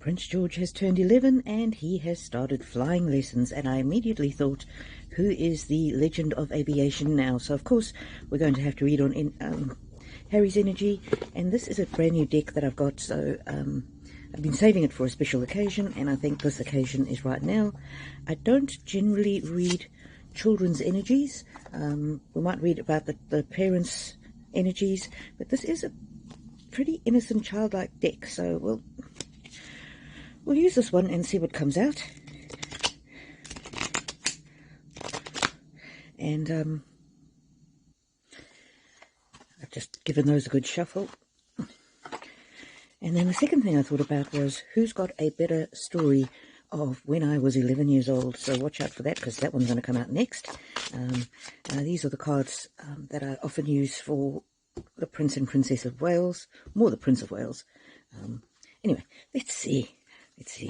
Prince George has turned 11 and he has started flying lessons, and I immediately thought, who is the Legend of Aviation now? So of course we're going to have to read on Harry's energy, and this is a brand new deck that I've got, so I've been saving it for a special occasion, and I think this occasion is right now. I don't generally read children's energies. We might read about the parents' energies, but this is a pretty innocent childlike deck, so we'll use this one and see what comes out. And I've just given those a good shuffle. And then the second thing I thought about was, who's got a better story of when I was 11 years old? So watch out for that, because that one's going to come out next. These are the cards that I often use for the Prince and Princess of Wales, more the Prince of Wales. Anyway, let's see,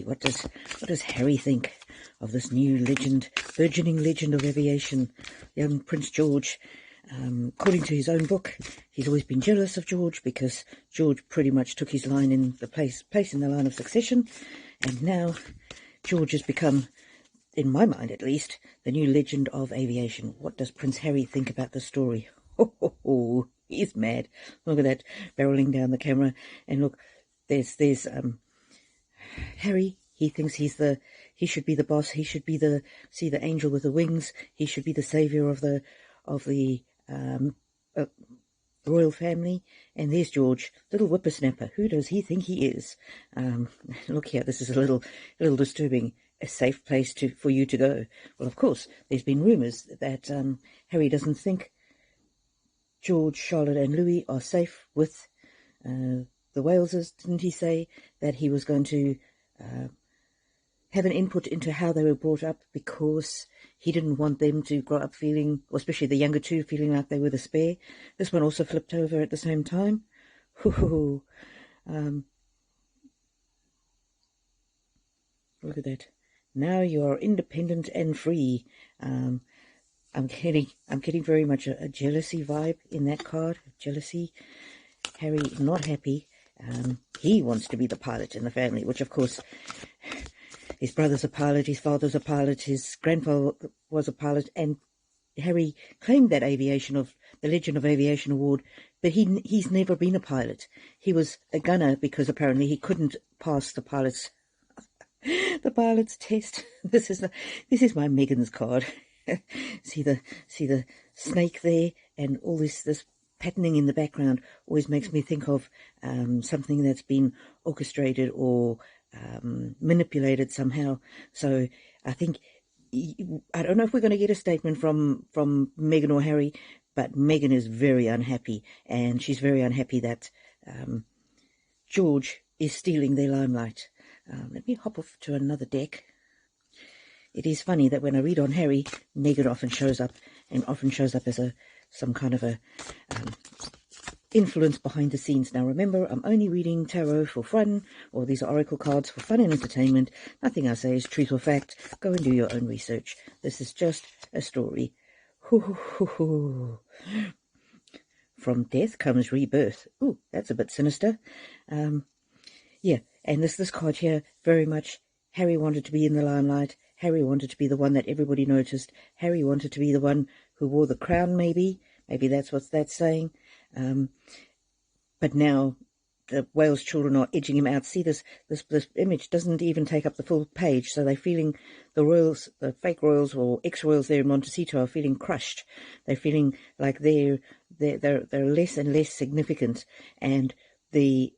what does Harry think of this new legend, burgeoning legend of aviation, young Prince George. According to his own book, he's always been jealous of George because George pretty much took his line in the place in the line of succession, and now George has become, in my mind at least, the new legend of aviation. What does Prince Harry think about the story? Oh, he's mad. Look at that, barreling down the camera, and look, there's Harry. He thinks he should be the boss. He should be the angel with the wings. He should be the savior of the royal family. And there's George, little whippersnapper. Who does he think he is? Look here, this is a little disturbing. A safe place for you to go. Well, of course, there's been rumours that Harry doesn't think George, Charlotte, and Louis are safe with the Waleses. Didn't he say that he was going to have an input into how they were brought up, because he didn't want them to grow up feeling, or especially the younger two, feeling like they were the spare? This one also flipped over at the same time. Look at that. Now you are independent and free. I'm getting very much a jealousy vibe in that card. Jealousy. Harry not happy. He wants to be the pilot in the family, which of course, his brother's a pilot, his father's a pilot, his grandfather was a pilot, and Harry claimed that the Legend of Aviation award, but he's never been a pilot. He was a gunner because apparently he couldn't pass the pilot's test. This is my Megan's card. see the snake there, and all this patterning in the background always makes me think of something that's been orchestrated or manipulated somehow. So I think, I don't know if we're going to get a statement from Meghan or Harry, but Meghan is very unhappy, and she's very unhappy that George is stealing their limelight. Let me hop off to another deck. It is funny that when I read on Harry, Meghan often shows up, and often shows up as some kind of a influence behind the scenes. Now remember, I'm only reading tarot for fun, or these are oracle cards for fun and entertainment. Nothing I say is truth or fact. Go and do your own research. This is just a story. From death comes rebirth. Ooh, that's a bit sinister. Yeah, and this card here, very much Harry wanted to be in the limelight. Harry wanted to be the one that everybody noticed. Harry wanted to be the one who wore the crown, maybe. Maybe that's what that's saying. But now the Wales children are edging him out. See, this image doesn't even take up the full page, so they're feeling, the royals, the fake royals or ex-royals there in Montecito are feeling crushed. They're feeling like they're less and less significant, and the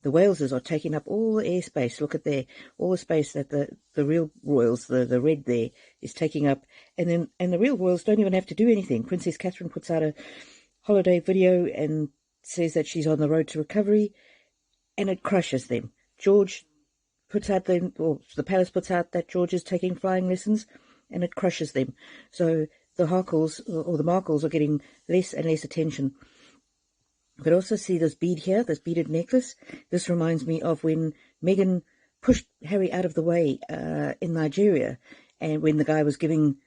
Waleses are taking up all the airspace. Look at there, all the space that the real royals, the red there, is taking up, and the real royals don't even have to do anything. Princess Catherine puts out a holiday video and says that she's on the road to recovery, and it crushes them. George puts out the palace puts out that George is taking flying lessons, and it crushes them. So the Harkles or the Markles are getting less and less attention. But also see this bead here, this beaded necklace. This reminds me of when Meghan pushed Harry out of the way in Nigeria, and when the guy was giving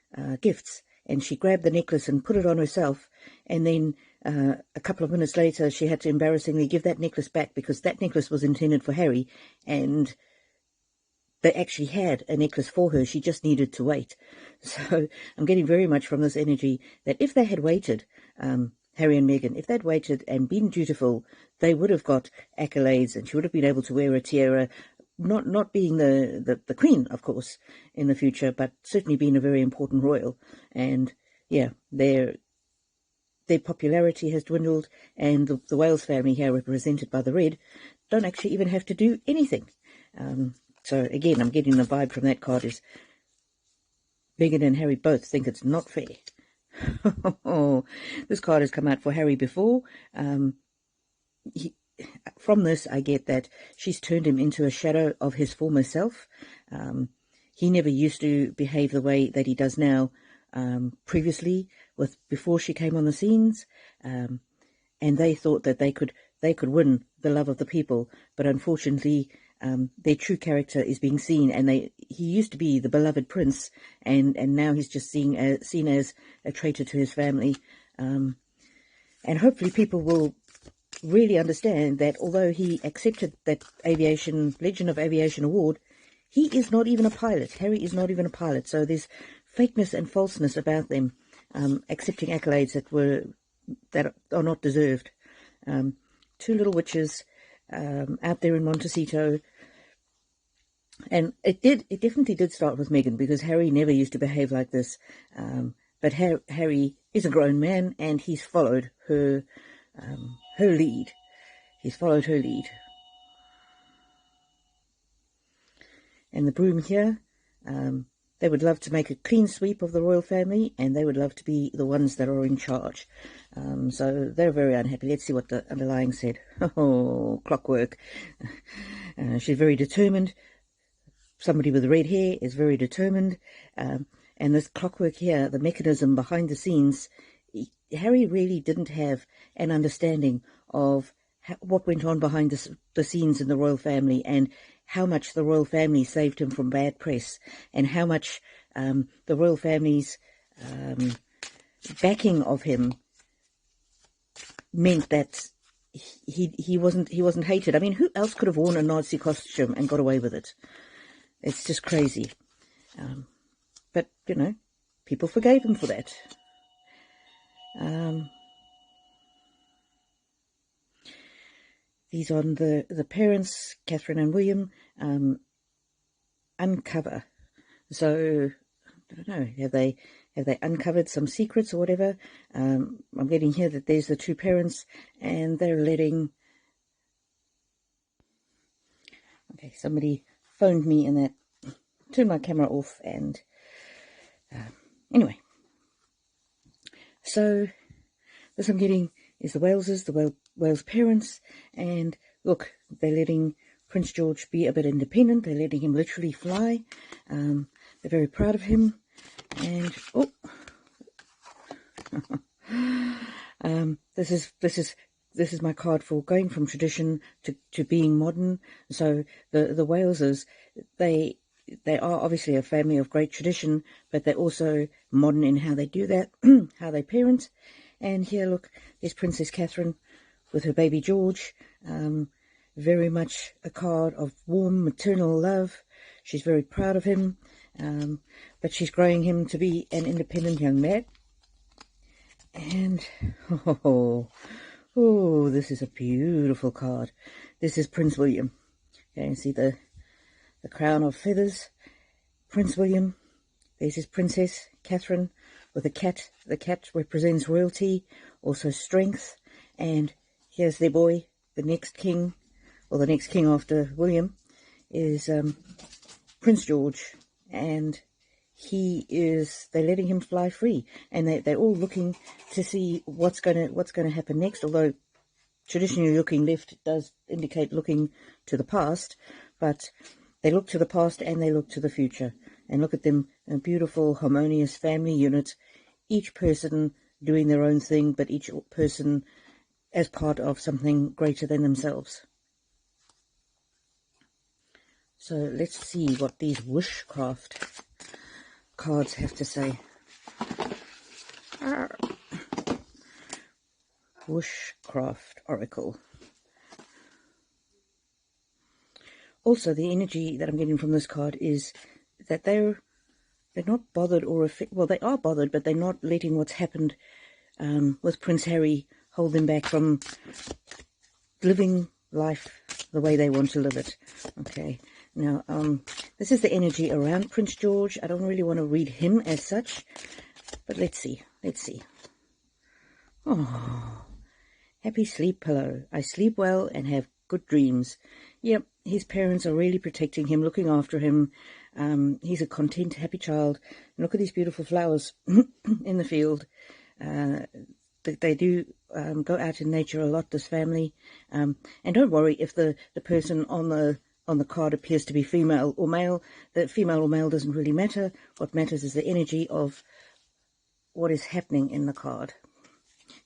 gifts, and she grabbed the necklace and put it on herself, and then a couple of minutes later, she had to embarrassingly give that necklace back because that necklace was intended for Harry, and they actually had a necklace for her. She just needed to wait. So I'm getting very much from this energy that if they had waited, Harry and Meghan, if they'd waited and been dutiful, they would have got accolades, and she would have been able to wear a tiara, not being the queen, of course, in the future, but certainly being a very important royal. And yeah, their popularity has dwindled, and the Wales family here, represented by the red, don't actually even have to do anything. So again, I'm getting the vibe from that card is Meghan and Harry both think it's not fair. This card has come out for Harry before. From this, I get that she's turned him into a shadow of his former self. He never used to behave the way that he does now, previously, before she came on the scenes. And they thought that they could win the love of the people, but unfortunately, their true character is being seen, and he used to be the beloved prince, and now he's just seen as a traitor to his family. And hopefully people will really understand that although he accepted that Legend of Aviation award, he is not even a pilot. Harry is not even a pilot. So there's fakeness and falseness about them, accepting accolades that are not deserved. Two little witches out there in Montecito. And it definitely did start with Meghan, because Harry never used to behave like this. But Harry is a grown man, and he's followed her lead. He's followed her lead. And the broom here, they would love to make a clean sweep of the royal family, and they would love to be the ones that are in charge. So they're very unhappy. Let's see what the underlying said. Oh, clockwork. She's very determined. Somebody with red hair is very determined. And this clockwork here, the mechanism behind the scenes, Harry really didn't have an understanding of what went on behind the scenes in the royal family, and how much the royal family saved him from bad press, and how much the royal family's backing of him meant that he wasn't hated. I mean, who else could have worn a Nazi costume and got away with it? It's just crazy. But, you know, people forgave him for that. These on the parents, Catherine and William, uncover. So, I don't know, have they uncovered some secrets or whatever? I'm getting here that there's the two parents, and they're letting... Okay, somebody phoned me, and that turned my camera off, and anyway. So, this I'm getting is the Waleses, the Wales parents, and look, they're letting Prince George be a bit independent. They're letting him literally fly. They're very proud of him, and this is my card for going from tradition to being modern. So the Waleses, they are obviously a family of great tradition, but they're also modern in how they do that, how they parent. And here, look, there's Princess Catherine with her baby George. Very much a card of warm maternal love. She's very proud of him, but she's growing him to be an independent young man. And, oh, this is a beautiful card. This is Prince William. Okay, you see the crown of feathers. Prince William. There's his Princess Catherine with a cat. The cat represents royalty, also strength. And here's their boy, the next king, or the next king after William, is Prince George. And they're letting him fly free. And they're all looking to see what's gonna happen next. Although traditionally looking left does indicate looking to the past, but they look to the past and they look to the future. And look at them, a beautiful, harmonious family unit, each person doing their own thing, but each person as part of something greater than themselves. So let's see what these wishcraft cards have to say. Wishcraft Oracle. Also, the energy that I'm getting from this card is that they're not bothered or well, they are bothered, but they're not letting what's happened with Prince Harry hold them back from living life the way they want to live it. Okay, now this is the energy around Prince George. I don't really want to read him as such, but let's see. Oh, happy sleep pillow. I sleep well and have good dreams. Yep, his parents are really protecting him, looking after him. He's a content, happy child. And look at these beautiful flowers in the field. They do go out in nature a lot, this family. And don't worry if the person on the card appears to be female or male. The female or male doesn't really matter. What matters is the energy of what is happening in the card.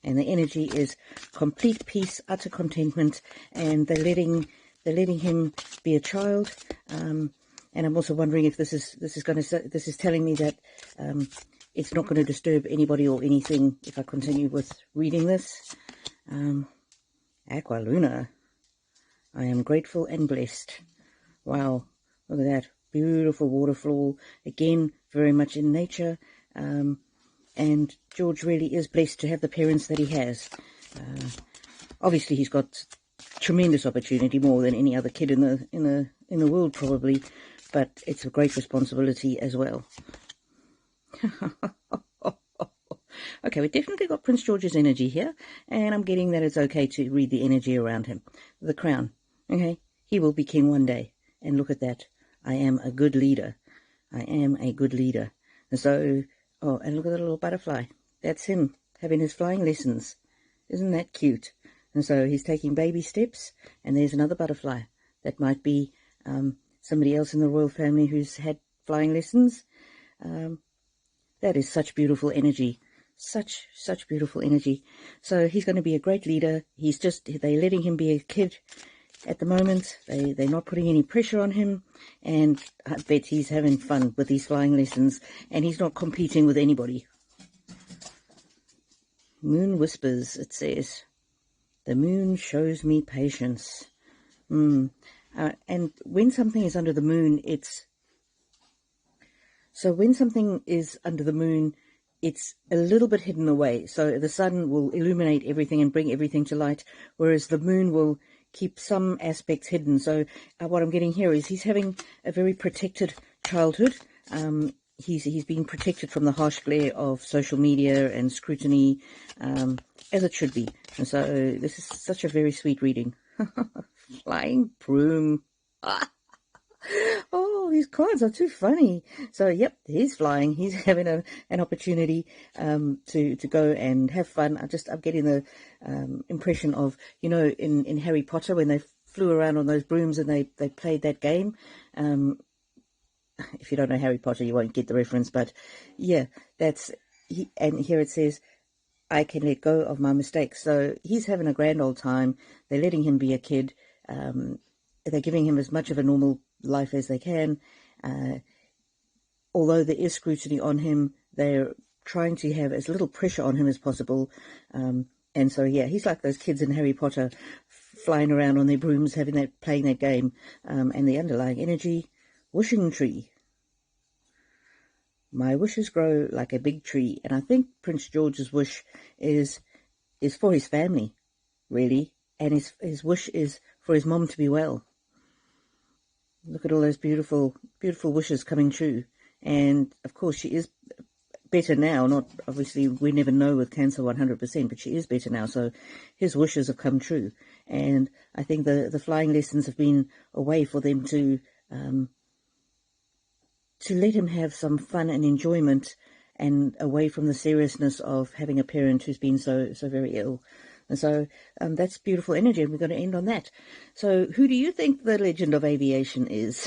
And the energy is complete peace, utter contentment, and they're letting him be a child. And I'm also wondering if this is telling me that it's not going to disturb anybody or anything if I continue with reading this. Aqua Luna. I am grateful and blessed. Wow, look at that. Beautiful waterfall. Again, very much in nature. And George really is blessed to have the parents that he has. Obviously, he's got tremendous opportunity, more than any other kid in the world probably, but it's a great responsibility as well. Okay, we definitely got Prince George's energy here, and I'm getting that it's okay to read the energy around him. The crown, okay, he will be king one day, and look at that. I am a good leader. I am a good leader. And so, oh, and look at the little butterfly. That's him having his flying lessons. Isn't that cute? And so he's taking baby steps, and there's another butterfly. That might be somebody else in the royal family who's had flying lessons. That is such beautiful energy. Such beautiful energy. So he's going to be a great leader. They're letting him be a kid at the moment. They're not putting any pressure on him. And I bet he's having fun with these flying lessons. And he's not competing with anybody. Moon whispers, it says. The moon shows me patience. And when something is under the moon, it's a little bit hidden away. So the sun will illuminate everything and bring everything to light, whereas the moon will keep some aspects hidden. So what I'm getting here is he's having a very protected childhood. He's being protected from the harsh glare of social media and scrutiny, as it should be. And so this is such a very sweet reading. Flying broom. Oh, these cards are too funny. So, yep, he's flying. He's having an opportunity to go and have fun. I'm getting the impression of, in Harry Potter when they flew around on those brooms and they played that game. If you don't know Harry Potter, you won't get the reference. But, yeah, and here it says, I can let go of my mistakes. So he's having a grand old time. They're letting him be a kid. They're giving him as much of a normal life as they can. Although there is scrutiny on him, they're trying to have as little pressure on him as possible. And so, yeah, he's like those kids in Harry Potter flying around on their brooms, playing that game. And the underlying energy, wishing tree. My wishes grow like a big tree. And I think Prince George's wish is for his family, really. And his wish is for his mom to be well. Look at all those beautiful, beautiful wishes coming true. And, of course, she is better now. Not obviously, we never know with cancer 100%, but she is better now. So his wishes have come true. And I think the flying lessons have been a way for them to let him have some fun and enjoyment, and away from the seriousness of having a parent who's been so very ill. And so that's beautiful energy, and we're going to end on that. So who do you think the Legend of Aviation is?